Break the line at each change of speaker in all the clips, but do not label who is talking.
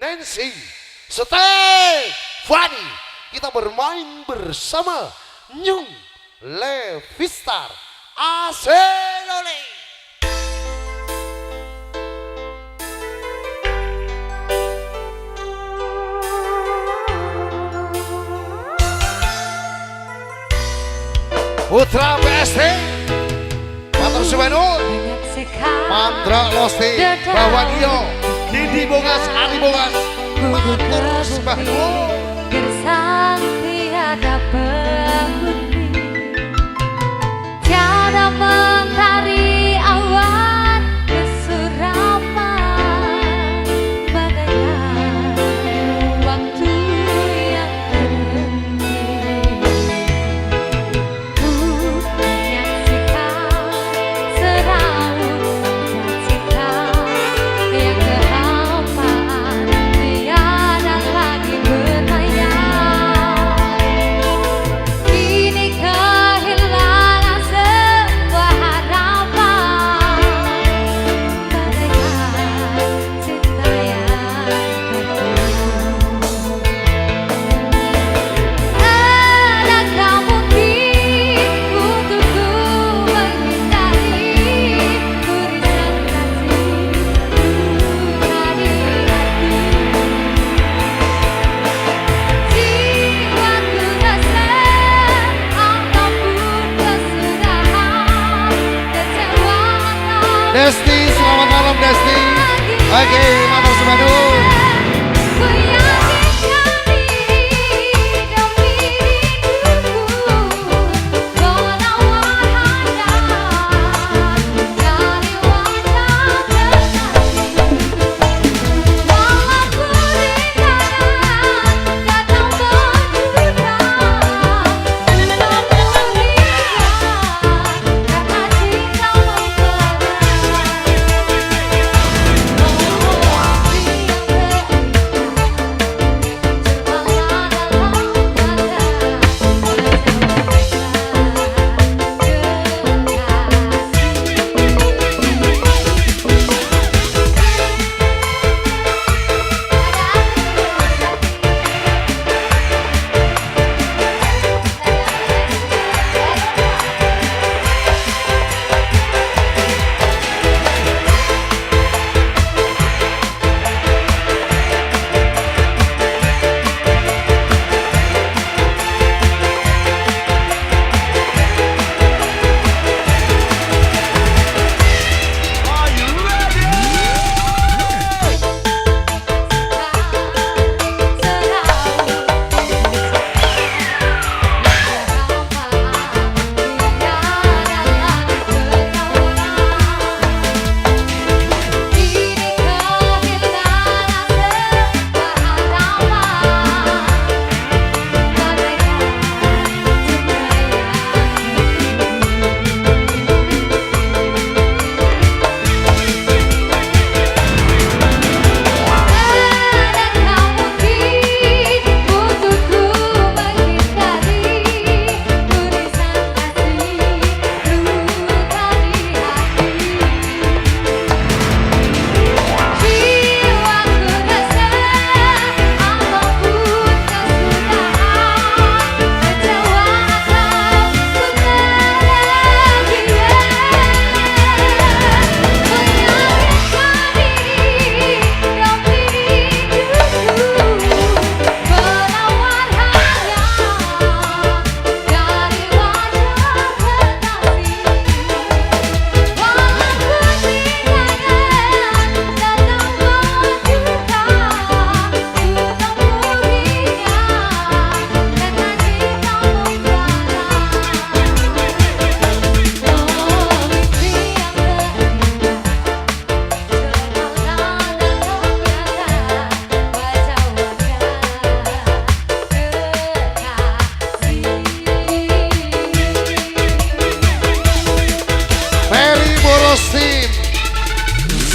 Nancy, Stefani. Kita bermain bersama Nyung Levistar Aselole. Putra BSD Matur Suwenun Mandra Losti Bawagio Didi Bongas Ali Bongas Matur Suwenun
Gersang tiada penghuni tiada mentari awan kesuraman bagaikan waktu yang terhenti ku menyaksikan seraut cinta yang kehampaan tiada lagi berlayar kini kehilangan sebuah harapan bagaikan cinta yang tertutup. Adakah mungkin untukku menghindari tulisan kasih dari hati jiwaku rasa apapun kesudahan kecewakan
Desti, selamat malam Desti. Oke, Matur Suwenun.
ku yakinkan diri demi hidupku penawar hangat dari wajah kekasih walaupun rintangan datang berjuta namun ringan karena cinta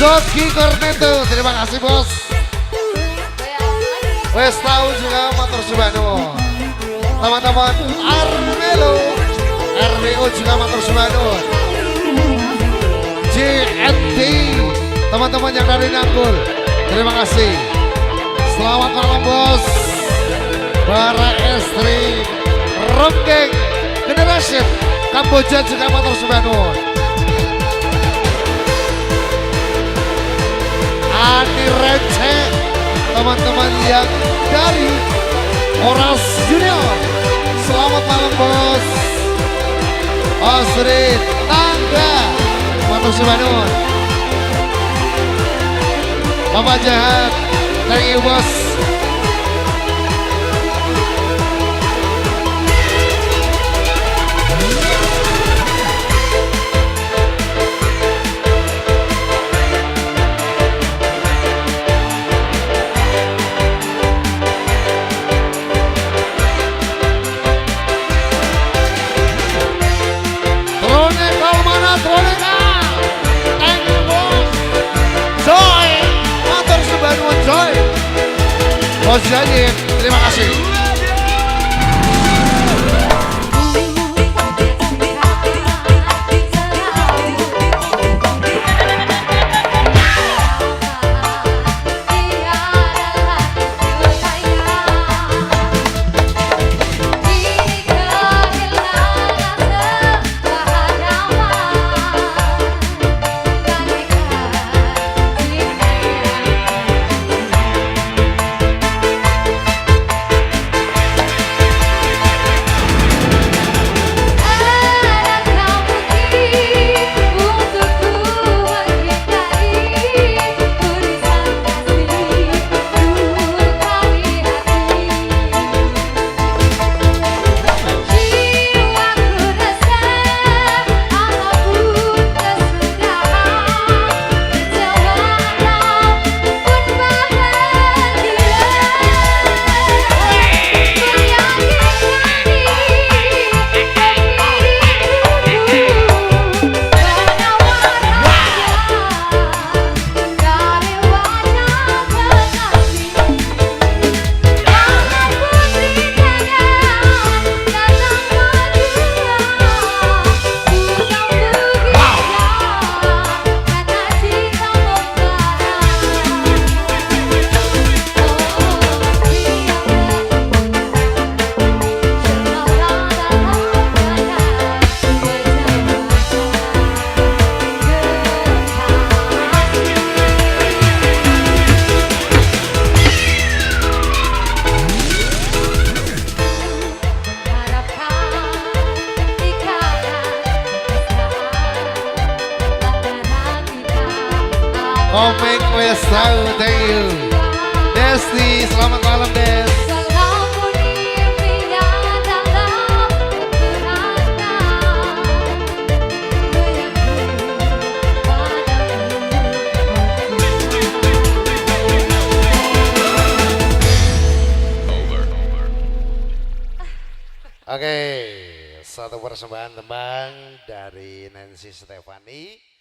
Zoki Corneto, terima kasih bos. Wes tahu juga Matur Suwenun. Teman-teman Armelo, RWO juga Matur Suwenun. JNT, teman-teman yang dari Nangkul, terima kasih. Selamat malam bos. Para istri Ronggeng Generation Kamboja juga matur suwun. Ani Rece, teman-teman yang dari Oras Junior. Selamat malam bos. Osrin Tangga matur suwun. Bapak Jahat, thank you bos. Tronekal mana Tronekal? Thank you bos. Joy, matur suwun Joy. Bos Jadi, terima kasih. Komeng wes tahu, thank you. Desti, selamat malam Des. Oke, satu persembahan tembang dari Nancy Stefani.